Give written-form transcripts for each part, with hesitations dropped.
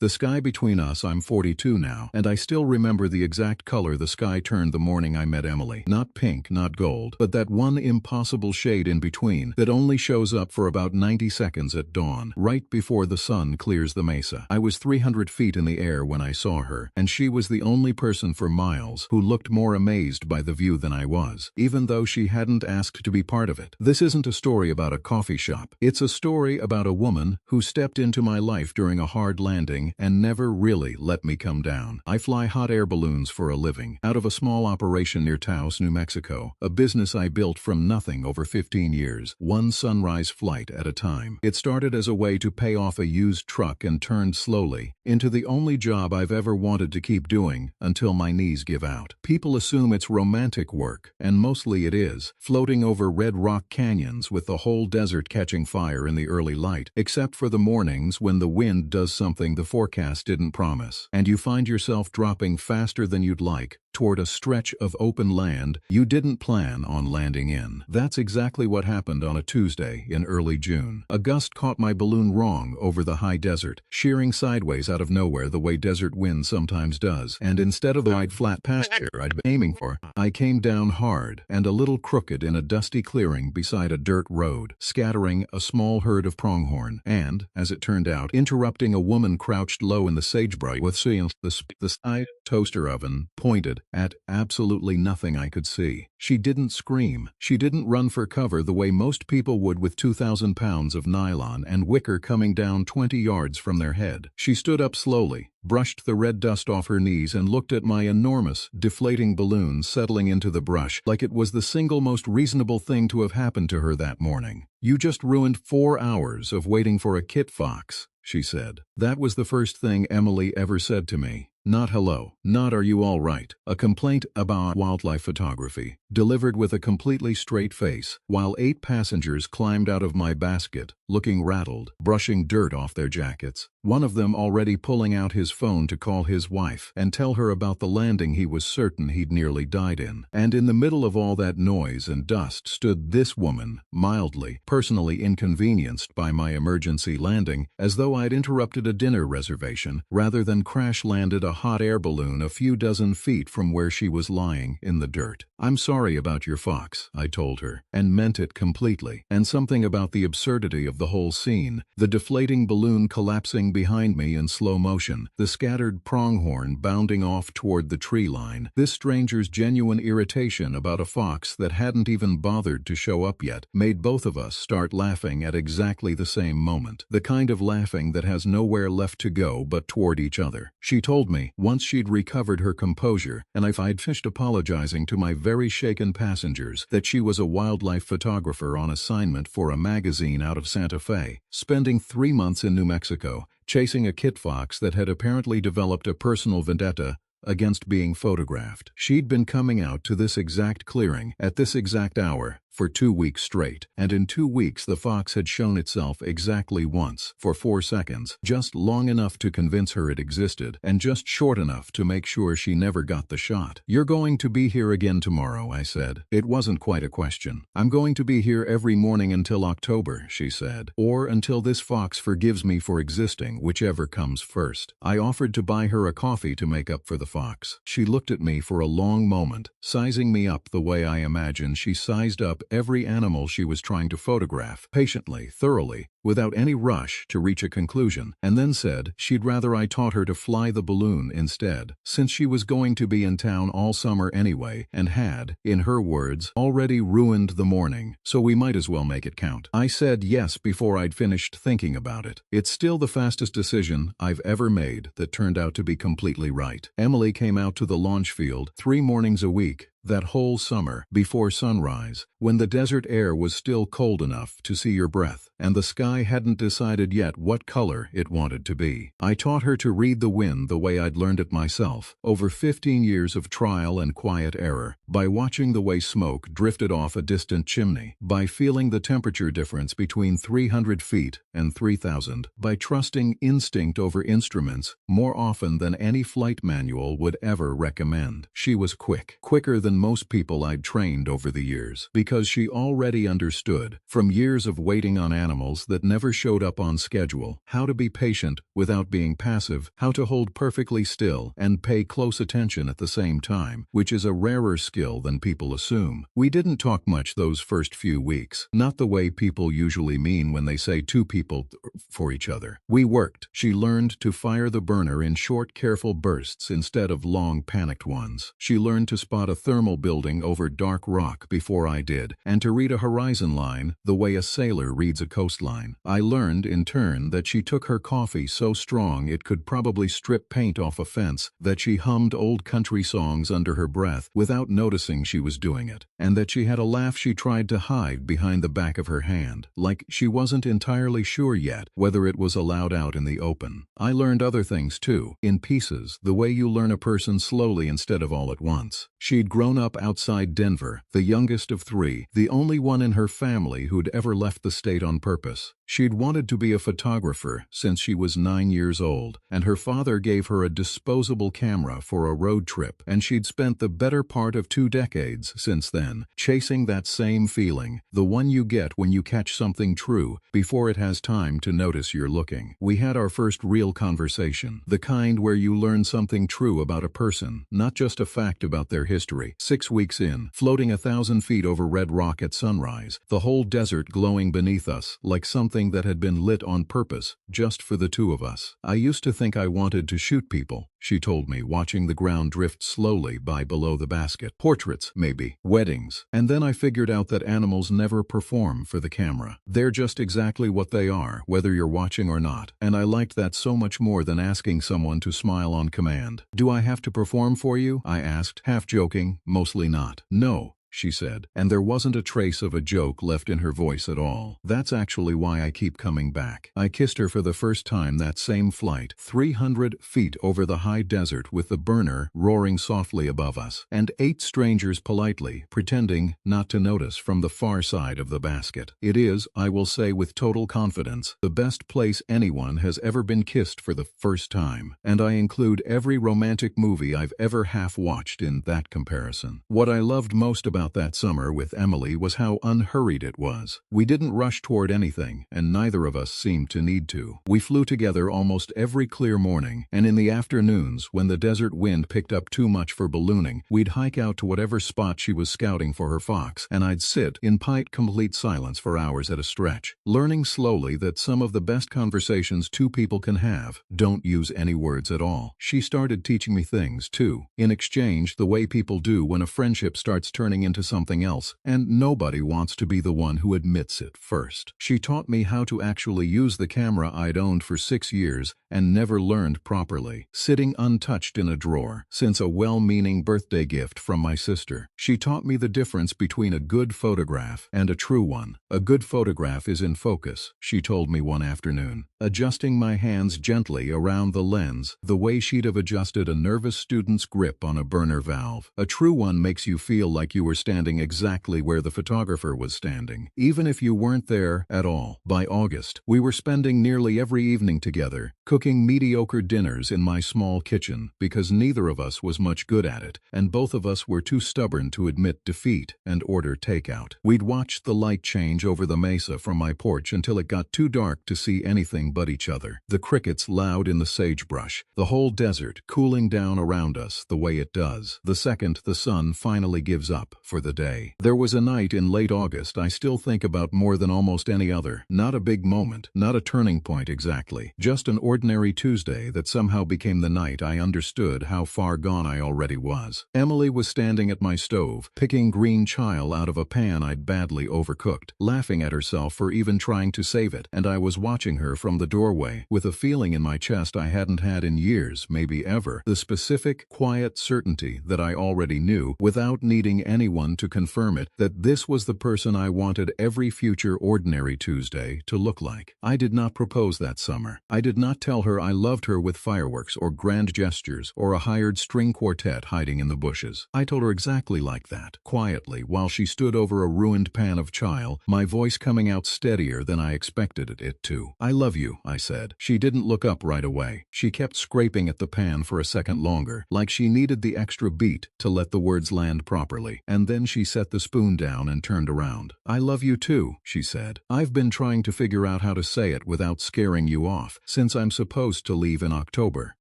The sky between us, I'm 42 now, and I still remember the exact color the sky turned the morning I met Emily. Not pink, not gold, but that one impossible shade in between that only shows up for about 90 seconds at dawn, right before the sun clears the mesa. I was 300 feet in the air when I saw her, and she was the only person for miles who looked more amazed by the view than I was, even though she hadn't asked to be part of it. This isn't a story about a coffee shop. It's a story about a woman who stepped into my life during a hard landing and never really let me come down. I fly hot air balloons for a living, out of a small operation near Taos, New Mexico, a business I built from nothing over 15 years, one sunrise flight at a time. It started as a way to pay off a used truck and turned slowly into the only job I've ever wanted to keep doing until my knees give out. People assume it's romantic work, and mostly it is, floating over red rock canyons with the whole desert catching fire in the early light, except for the mornings when the wind does something the forecast didn't promise, and you find yourself dropping faster than you'd like toward a stretch of open land you didn't plan on landing in. That's exactly what happened on a Tuesday in early June. A gust caught my balloon wrong over the high desert, shearing sideways out of nowhere the way desert wind sometimes does, and instead of the wide flat pasture I'd been aiming for, I came down hard and a little crooked in a dusty clearing beside a dirt road, scattering a small herd of pronghorn and, as it turned out, interrupting a woman crouched low in the sagebrush with the side toaster oven pointed at absolutely nothing I could see. She didn't scream. She didn't run for cover the way most people would with 2,000 pounds of nylon and wicker coming down 20 yards from their head. She stood up slowly, brushed the red dust off her knees and looked at my enormous, deflating balloon settling into the brush like it was the single most reasonable thing to have happened to her that morning. "You just ruined 4 hours of waiting for a kit fox," she said. That was the first thing Emily ever said to me. Not hello, not are you all right. A complaint about wildlife photography, delivered with a completely straight face, while 8 passengers climbed out of my basket, looking rattled, brushing dirt off their jackets, one of them already pulling out his phone to call his wife and tell her about the landing he was certain he'd nearly died in. And in the middle of all that noise and dust stood this woman, mildly, personally inconvenienced by my emergency landing, as though I'd interrupted a dinner reservation rather than crash-landed a hot air balloon a few dozen feet from where she was lying in the dirt. "I'm sorry about your fox," I told her, and meant it completely, and something about the absurdity of the whole scene, the deflating balloon collapsing behind me in slow motion, the scattered pronghorn bounding off toward the tree line, this stranger's genuine irritation about a fox that hadn't even bothered to show up yet, made both of us start laughing at exactly the same moment, the kind of laughing that has nowhere left to go but toward each other. She told me, once she'd recovered her composure, and I'd finished apologizing to my very shaken passengers, that she was a wildlife photographer on assignment for a magazine out of Santa Fe, spending 3 months in New Mexico, chasing a kit fox that had apparently developed a personal vendetta against being photographed. She'd been coming out to this exact clearing, at this exact hour, for 2 weeks straight, and in 2 weeks the fox had shown itself exactly once, for 4 seconds, just long enough to convince her it existed, and just short enough to make sure she never got the shot. "You're going to be here again tomorrow," I said. It wasn't quite a question. "I'm going to be here every morning until October," she said, "or until this fox forgives me for existing, whichever comes first." I offered to buy her a coffee to make up for the fox. She looked at me for a long moment, sizing me up the way I imagine she sized up every animal she was trying to photograph, patiently, thoroughly, without any rush to reach a conclusion, and then said she'd rather I taught her to fly the balloon instead, since she was going to be in town all summer anyway and had, in her words, already ruined the morning, so we might as well make it count. I said yes before I'd finished thinking about it. It's still the fastest decision I've ever made that turned out to be completely right. Emily came out to the launch field 3 mornings a week, that whole summer, before sunrise, when the desert air was still cold enough to see your breath, and the sky hadn't decided yet what color it wanted to be. I taught her to read the wind the way I'd learned it myself, over 15 years of trial and quiet error, by watching the way smoke drifted off a distant chimney, by feeling the temperature difference between 300 feet and 3,000, by trusting instinct over instruments more often than any flight manual would ever recommend. She was quicker than most people I'd trained over the years, because because she already understood, from years of waiting on animals that never showed up on schedule, how to be patient without being passive, how to hold perfectly still and pay close attention at the same time, which is a rarer skill than people assume. We didn't talk much those first few weeks, not the way people usually mean when they say two people for each other. We worked. She learned to fire the burner in short, careful bursts instead of long, panicked ones. She learned to spot a thermal building over dark rock before I did, and to read a horizon line the way a sailor reads a coastline. I learned, in turn, that she took her coffee so strong it could probably strip paint off a fence, that she hummed old country songs under her breath without noticing she was doing it, and that she had a laugh she tried to hide behind the back of her hand, like she wasn't entirely sure yet whether it was allowed out in the open. I learned other things too, in pieces, the way you learn a person slowly instead of all at once. She'd grown up outside Denver, the youngest of three, the only one in her family who'd ever left the state on purpose. She'd wanted to be a photographer since she was 9 years old, and her father gave her a disposable camera for a road trip, and she'd spent the better part of 2 decades since then chasing that same feeling, the one you get when you catch something true before it has time to notice you're looking. We had our first real conversation, the kind where you learn something true about a person, not just a fact about their history. 6 weeks in, floating 1,000 feet over red rock at sunrise, the whole desert glowing beneath us like something that had been lit on purpose, just for the two of us. I used to think I wanted to shoot people, she told me, watching the ground drift slowly by below the basket. Portraits, maybe. Weddings. And then I figured out that animals never perform for the camera. They're just exactly what they are, whether you're watching or not. And I liked that so much more than asking someone to smile on command. "Do I have to perform for you?" I asked, half joking, mostly not. "No," she said, and there wasn't a trace of a joke left in her voice at all. "That's actually why I keep coming back." I kissed her for the first time that same flight, 300 feet over the high desert with the burner roaring softly above us, and 8 strangers politely pretending not to notice from the far side of the basket. It is, I will say with total confidence, the best place anyone has ever been kissed for the first time, and I include every romantic movie I've ever half-watched in that comparison. What I loved most about that summer with Emily was how unhurried it was. We didn't rush toward anything, and neither of us seemed to need to. We flew together almost every clear morning, and in the afternoons, when the desert wind picked up too much for ballooning, we'd hike out to whatever spot she was scouting for her fox, and I'd sit in complete silence for hours at a stretch, learning slowly that some of the best conversations two people can have don't use any words at all. She started teaching me things, too, in exchange, the way people do when a friendship starts turning into something else, and nobody wants to be the one who admits it first. She taught me how to actually use the camera I'd owned for 6 years and never learned properly, sitting untouched in a drawer since a well-meaning birthday gift from my sister. She taught me the difference between a good photograph and a true one. "A good photograph is in focus," she told me one afternoon, adjusting my hands gently around the lens the way she'd have adjusted a nervous student's grip on a burner valve. "A true one makes you feel like you were standing exactly where the photographer was standing, even if you weren't there at all." By August, we were spending nearly every evening together, cooking mediocre dinners in my small kitchen because neither of us was much good at it, and both of us were too stubborn to admit defeat and order takeout. We'd watch the light change over the mesa from my porch until it got too dark to see anything but each other. The crickets loud in the sagebrush, the whole desert cooling down around us the way it does, the second the sun finally gives up for the day. There was a night in late August I still think about more than almost any other. Not a big moment, not a turning point exactly, just an ordinary Tuesday that somehow became the night I understood how far gone I already was. Emily was standing at my stove, picking green chile out of a pan I'd badly overcooked, laughing at herself for even trying to save it, and I was watching her from the doorway with a feeling in my chest I hadn't had in years, maybe ever, the specific, quiet certainty that I already knew, without needing anyone to confirm it, that this was the person I wanted every future ordinary Tuesday to look like. I did not propose that summer. I did not tell her I loved her with fireworks or grand gestures or a hired string quartet hiding in the bushes. I told her exactly like that, quietly, while she stood over a ruined pan of chile, my voice coming out steadier than I expected it to. "I love you. you," I said. She didn't look up right away. She kept scraping at the pan for a second longer, like she needed the extra beat to let the words land properly. And then she set the spoon down and turned around. "I love you too," she said. "I've been trying to figure out how to say it without scaring you off, since I'm supposed to leave in October."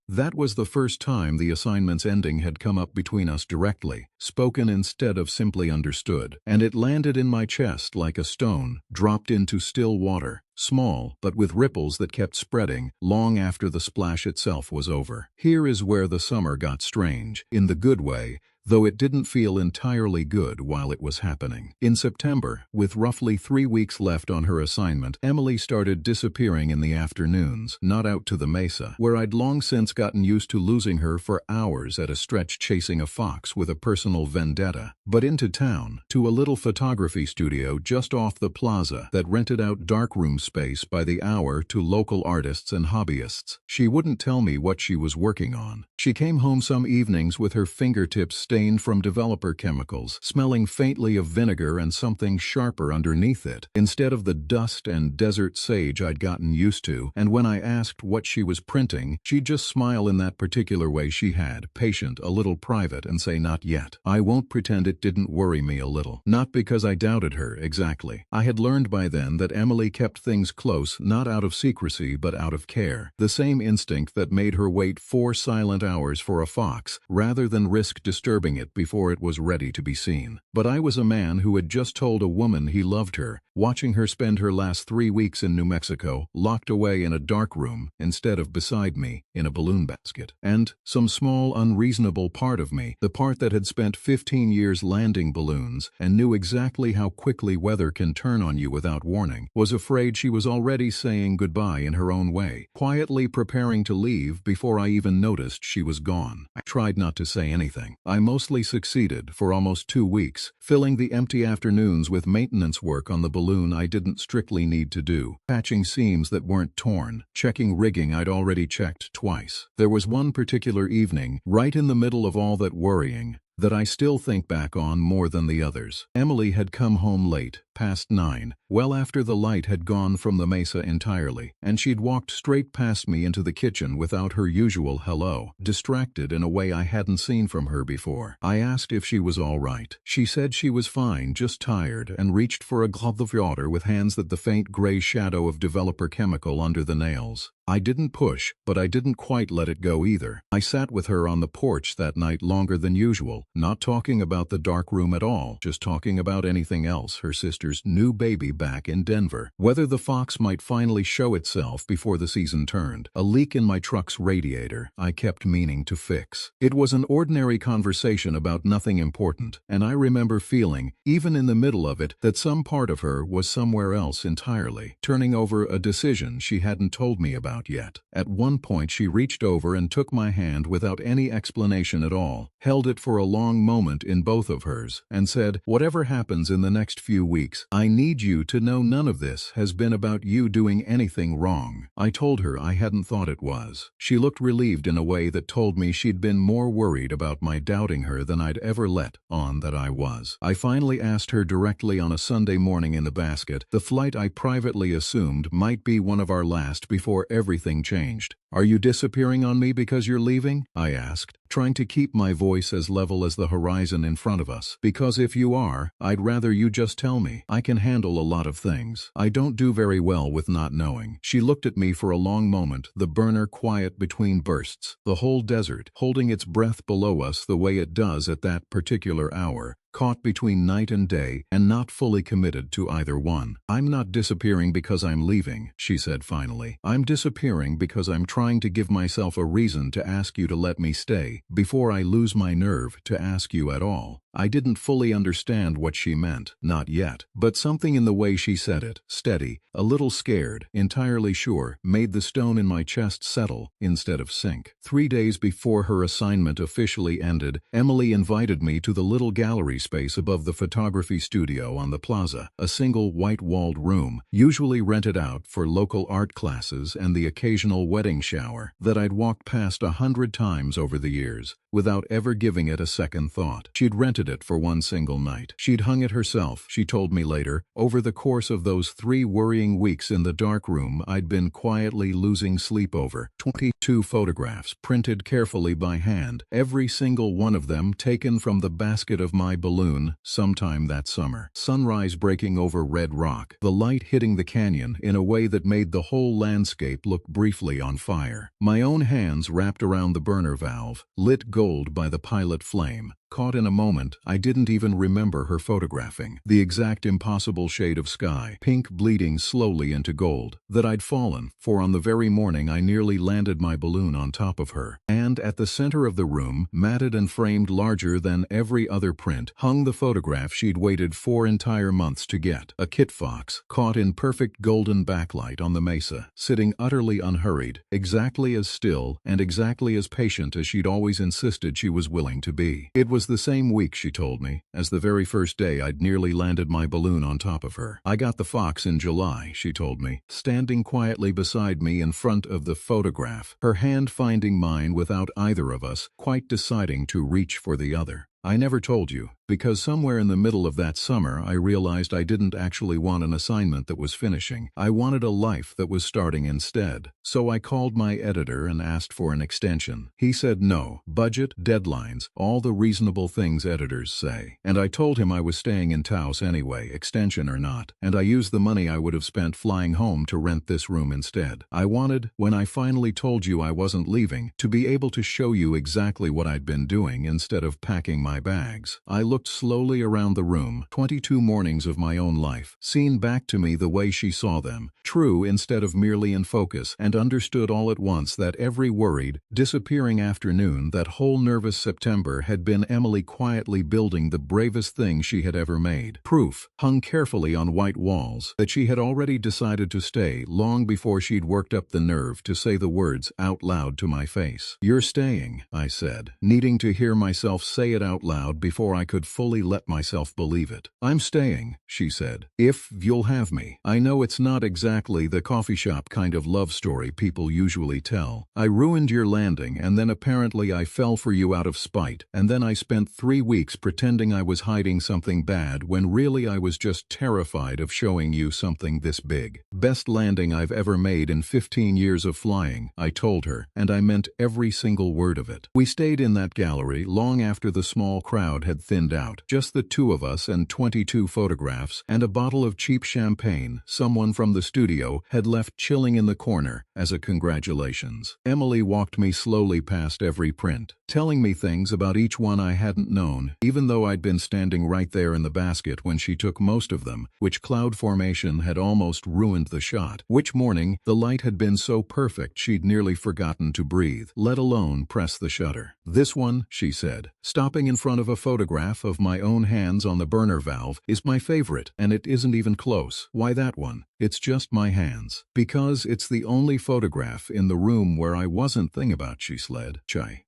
That was the first time the assignment's ending had come up between us directly, spoken instead of simply understood, and it landed in my chest like a stone dropped into still water, small but with ripples that kept spreading long after the splash itself was over. Here is where the summer got strange, in the good way, though it didn't feel entirely good while it was happening. In September, with roughly 3 weeks left on her assignment, Emily started disappearing in the afternoons, not out to the mesa, where I'd long since gotten used to losing her for hours at a stretch chasing a fox with a personal vendetta, but into town, to a little photography studio just off the plaza that rented out darkroom space by the hour to local artists and hobbyists. She wouldn't tell me what she was working on. She came home some evenings with her fingertips stained from developer chemicals, smelling faintly of vinegar and something sharper underneath it, instead of the dust and desert sage I'd gotten used to, and when I asked what she was printing, she'd just smile in that particular way she had, patient, a little private, and say not yet. I won't pretend it didn't worry me a little. Not because I doubted her, exactly. I had learned by then that Emily kept things close, not out of secrecy but out of care, the same instinct that made her wait 4 silent hours for a fox, rather than risk disturbing it before it was ready to be seen. But I was a man who had just told a woman he loved her, watching her spend her last 3 weeks in New Mexico, locked away in a dark room, instead of beside me, in a balloon basket. And some small unreasonable part of me, the part that had spent 15 years landing balloons, and knew exactly how quickly weather can turn on you without warning, was afraid she was already saying goodbye in her own way, quietly preparing to leave before I even noticed she was gone. I tried not to say anything. I mostly succeeded for almost 2 weeks, filling the empty afternoons with maintenance work on the balloon I didn't strictly need to do, patching seams that weren't torn, checking rigging I'd already checked twice. There was one particular evening, right in the middle of all that worrying, that I still think back on more than the others. Emily had come home late, past 9, well after the light had gone from the mesa entirely, and she'd walked straight past me into the kitchen without her usual hello, distracted in a way I hadn't seen from her before. I asked if she was all right. She said she was fine, just tired, and reached for a glass of water with hands that the faint gray shadow of developer chemical under the nails. I didn't push, but I didn't quite let it go either. I sat with her on the porch that night longer than usual, not talking about the dark room at all, just talking about anything else, her sister's new baby back in Denver, whether the fox might finally show itself before the season turned, a leak in my truck's radiator I kept meaning to fix. It was an ordinary conversation about nothing important, and I remember feeling, even in the middle of it, that some part of her was somewhere else entirely, turning over a decision she hadn't told me about yet. At one point she reached over and took my hand without any explanation at all, held it for a long moment in both of hers, and said, "Whatever happens in the next few weeks, I need you to know none of this has been about you doing anything wrong." I told her I hadn't thought it was. She looked relieved in a way that told me she'd been more worried about my doubting her than I'd ever let on that I was. I finally asked her directly on a Sunday morning in the basket, the flight I privately assumed might be one of our last before everything changed. "Are you disappearing on me because you're leaving?" I asked, trying to keep my voice as level as the horizon in front of us. "Because if you are, I'd rather you just tell me. I can handle a lot of things. I don't do very well with not knowing." She looked at me for a long moment, the burner quiet between bursts, the whole desert holding its breath below us the way it does at that particular hour, caught between night and day, and not fully committed to either one. "I'm not disappearing because I'm leaving," she said finally. "I'm disappearing because I'm trying to give myself a reason to ask you to let me stay, before I lose my nerve to ask you at all." I didn't fully understand what she meant, not yet, but something in the way she said it, steady, a little scared, entirely sure, made the stone in my chest settle instead of sink. 3 days before her assignment officially ended, Emily invited me to the little gallery space above the photography studio on the plaza, a single white-walled room, usually rented out for local art classes and the occasional wedding shower, that I'd walked past 100 times over the years, without ever giving it a second thought. She'd rented rented it for one single night. She'd hung it herself, she told me later. Over the course of those 3 worrying weeks in the darkroom, I'd been quietly losing sleep over 22 photographs printed carefully by hand, every single one of them taken from the basket of my balloon sometime that summer. Sunrise breaking over red rock, the light hitting the canyon in a way that made the whole landscape look briefly on fire. My own hands wrapped around the burner valve, lit gold by the pilot flame. Caught in a moment I didn't even remember her photographing. The exact impossible shade of sky, pink bleeding slowly into gold, that I'd fallen for on the very morning I nearly landed my balloon on top of her. And at the center of the room, matted and framed larger than every other print, hung the photograph she'd waited 4 entire months to get. A kit fox, caught in perfect golden backlight on the mesa, sitting utterly unhurried, exactly as still and exactly as patient as she'd always insisted she was willing to be. It was the same week, she told me, as the very first day I'd nearly landed my balloon on top of her. I got the fox in July, she told me, standing quietly beside me in front of the photograph, her hand finding mine without either of us quite deciding to reach for the other. I never told you, because somewhere in the middle of that summer I realized I didn't actually want an assignment that was finishing. I wanted a life that was starting instead. So I called my editor and asked for an extension. He said no, budget, deadlines, all the reasonable things editors say. And I told him I was staying in Taos anyway, extension or not, and I used the money I would have spent flying home to rent this room instead. I wanted, when I finally told you I wasn't leaving, to be able to show you exactly what I'd been doing instead of packing my bags. I looked slowly around the room, 22 mornings of my own life, seen back to me the way she saw them, true instead of merely in focus, and understood all at once that every worried, disappearing afternoon, that whole nervous September, had been Emily quietly building the bravest thing she had ever made. Proof, hung carefully on white walls, that she had already decided to stay long before she'd worked up the nerve to say the words out loud to my face. "You're staying," I said, needing to hear myself say it out loud before I could fully let myself believe it. "I'm staying," she said, "if you'll have me. I know it's not exactly the coffee shop kind of love story people usually tell. I ruined your landing and then apparently I fell for you out of spite, and then I spent 3 weeks pretending I was hiding something bad when really I was just terrified of showing you something this big. Best landing I've ever made in 15 years of flying," I told her, and I meant every single word of it. We stayed in that gallery long after the small crowd had thinned out, just the 2 of us and 22 photographs, and a bottle of cheap champagne someone from the studio had left chilling in the corner as a congratulations. Emily walked me slowly past every print, telling me things about each one I hadn't known, even though I'd been standing right there in the basket when she took most of them, which cloud formation had almost ruined the shot, which morning the light had been so perfect she'd nearly forgotten to breathe, let alone press the shutter. "This one," she said, stopping in front of a photograph of my own hands on the burner valve, "is my favorite, and it isn't even close." "Why that one?" "It's just my hands." "Because it's the only photograph in the room where I wasn't thinking about," she said.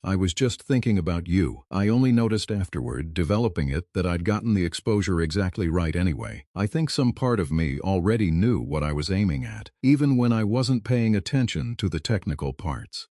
I was just thinking about you. I only noticed afterward, developing it, that I'd gotten the exposure exactly right anyway. I think some part of me already knew what I was aiming at, even when I wasn't paying attention to the technical parts.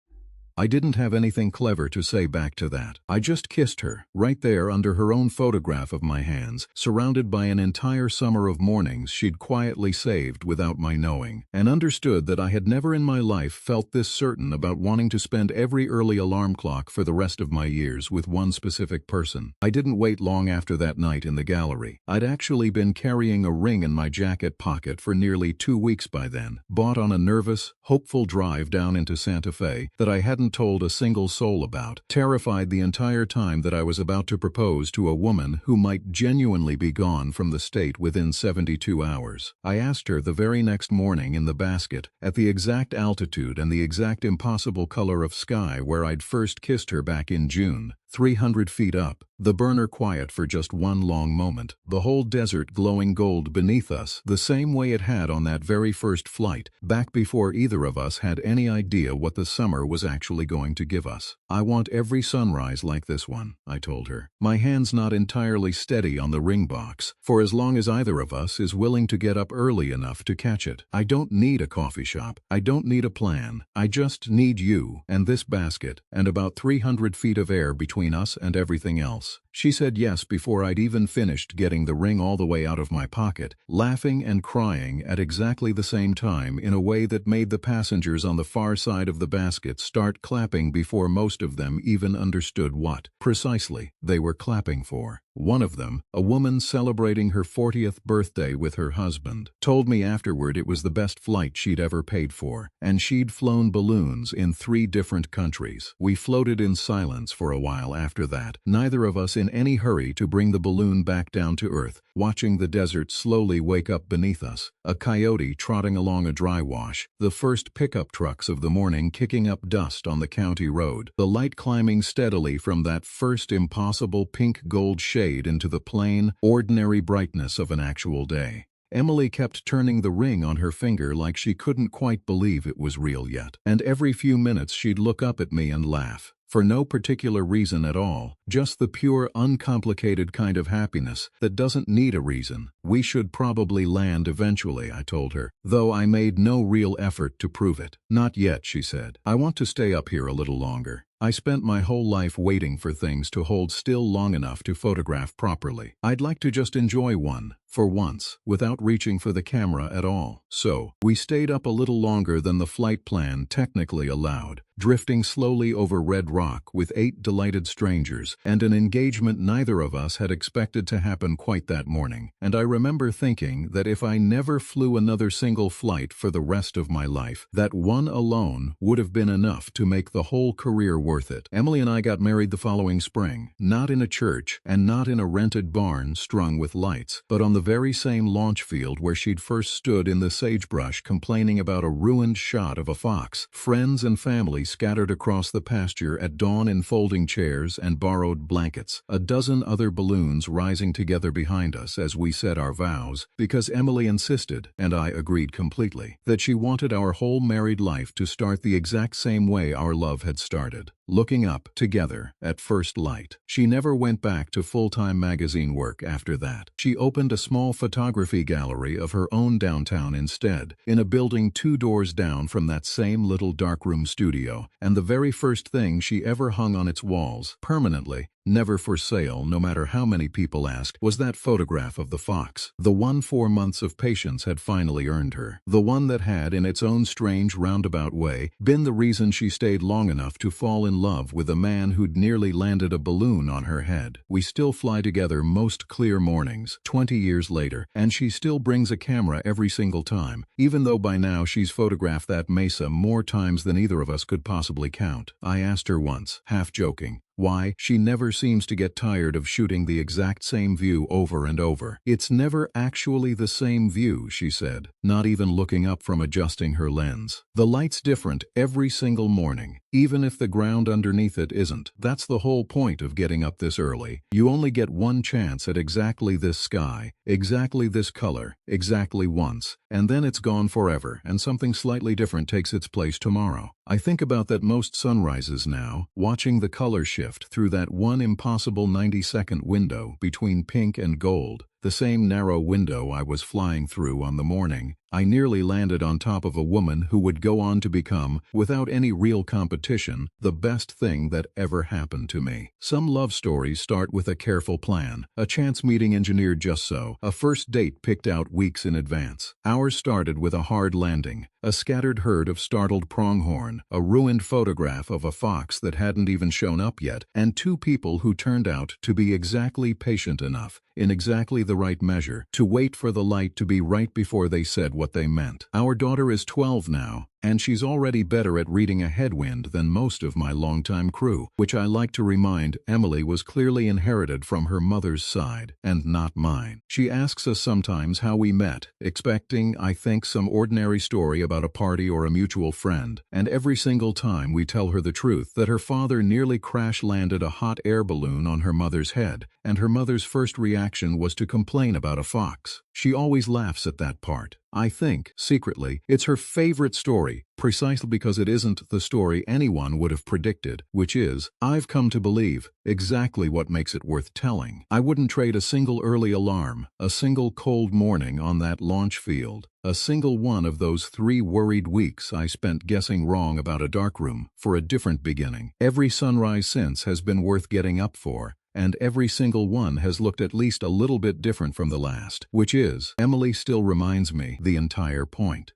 I didn't have anything clever to say back to that. I just kissed her, right there under her own photograph of my hands, surrounded by an entire summer of mornings she'd quietly saved without my knowing, and understood that I had never in my life felt this certain about wanting to spend every early alarm clock for the rest of my years with one specific person. I didn't wait long after that night in the gallery. I'd actually been carrying a ring in my jacket pocket for nearly 2 weeks by then, bought on a nervous, hopeful drive down into Santa Fe that I hadn't told a single soul about, terrified the entire time that I was about to propose to a woman who might genuinely be gone from the state within 72 hours. I asked her the very next morning in the basket, at the exact altitude and the exact impossible color of sky where I'd first kissed her back in June, 300 feet up, the burner quiet for just one long moment, the whole desert glowing gold beneath us, the same way it had on that very first flight, back before either of us had any idea what the summer was actually going to give us. "I want every sunrise like this one," I told her, my hands not entirely steady on the ring box, for as long as either of us is willing to get up early enough to catch it. "I don't need a coffee shop. I don't need a plan. I just need you, and this basket, and about 300 feet of air between between us and everything else. She said yes before I'd even finished getting the ring all the way out of my pocket, laughing and crying at exactly the same time in a way that made the passengers on the far side of the basket start clapping before most of them even understood what, precisely, they were clapping for. One of them, a woman celebrating her 40th birthday with her husband, told me afterward it was the best flight she'd ever paid for, and she'd flown balloons in 3 different countries. We floated in silence for a while after that, neither of us in any hurry to bring the balloon back down to earth, watching the desert slowly wake up beneath us, a coyote trotting along a dry wash, the first pickup trucks of the morning kicking up dust on the county road, the light climbing steadily from that first impossible pink-gold shade into the plain, ordinary brightness of an actual day. Emily kept turning the ring on her finger like she couldn't quite believe it was real yet, and every few minutes she'd look up at me and laugh. For no particular reason at all, just the pure, uncomplicated kind of happiness that doesn't need a reason. We should probably land eventually, I told her, though I made no real effort to prove it. Not yet, she said. I want to stay up here a little longer. I spent my whole life waiting for things to hold still long enough to photograph properly. I'd like to just enjoy one, for once, without reaching for the camera at all. So, we stayed up a little longer than the flight plan technically allowed, drifting slowly over red rock with 8 delighted strangers, and an engagement neither of us had expected to happen quite that morning. And I remember thinking that if I never flew another single flight for the rest of my life, that one alone would have been enough to make the whole career worth it. Emily and I got married the following spring, not in a church and not in a rented barn strung with lights, but on the very same launch field where she'd first stood in the sagebrush complaining about a ruined shot of a fox. Friends and family scattered across the pasture at dawn in folding chairs and borrowed blankets, a dozen other balloons rising together behind us as we said our vows, because Emily insisted, and I agreed completely, that she wanted our whole married life to start the exact same way our love had started. Looking up, together, at first light. She never went back to full-time magazine work after that. She opened a small photography gallery of her own downtown instead, in a building 2 doors down from that same little darkroom studio, and the very first thing she ever hung on its walls, permanently, never for sale no matter how many people asked, was that photograph of the fox. The one 4 months of patience had finally earned her. The one that had, in its own strange roundabout way, been the reason she stayed long enough to fall in love with a man who'd nearly landed a balloon on her head. We still fly together most clear mornings, 20 years later, and she still brings a camera every single time, even though by now she's photographed that mesa more times than either of us could possibly count. I asked her once, half joking, why she never seems to get tired of shooting the exact same view over and over. It's never actually the same view, she said, not even looking up from adjusting her lens. The light's different every single morning, even if the ground underneath it isn't. That's the whole point of getting up this early. You only get one chance at exactly this sky, exactly this color, exactly once, and then it's gone forever, and something slightly different takes its place tomorrow. I think about that most sunrises now, watching the color shift through that one impossible 90-second window between pink and gold, the same narrow window I was flying through on the morning I nearly landed on top of a woman who would go on to become, without any real competition, the best thing that ever happened to me. Some love stories start with a careful plan, a chance meeting engineered just so, a first date picked out weeks in advance. Ours started with a hard landing, a scattered herd of startled pronghorn, a ruined photograph of a fox that hadn't even shown up yet, and 2 people who turned out to be exactly patient enough, in exactly the right measure, to wait for the light to be right before they said what they meant. Our daughter is 12 now, and she's already better at reading a headwind than most of my longtime crew, which I like to remind Emily was clearly inherited from her mother's side, and not mine. She asks us sometimes how we met, expecting, I think, some ordinary story about a party or a mutual friend, and every single time we tell her the truth, that her father nearly crash-landed a hot air balloon on her mother's head, and her mother's first reaction was to complain about a fox. She always laughs at that part. I think, secretly, it's her favorite story, precisely because it isn't the story anyone would have predicted, which is, I've come to believe, exactly what makes it worth telling. I wouldn't trade a single early alarm, a single cold morning on that launch field, a single one of those 3 worried weeks I spent guessing wrong about a darkroom, for a different beginning. Every sunrise since has been worth getting up for, and every single one has looked at least a little bit different from the last, which is, Emily still reminds me, the entire point.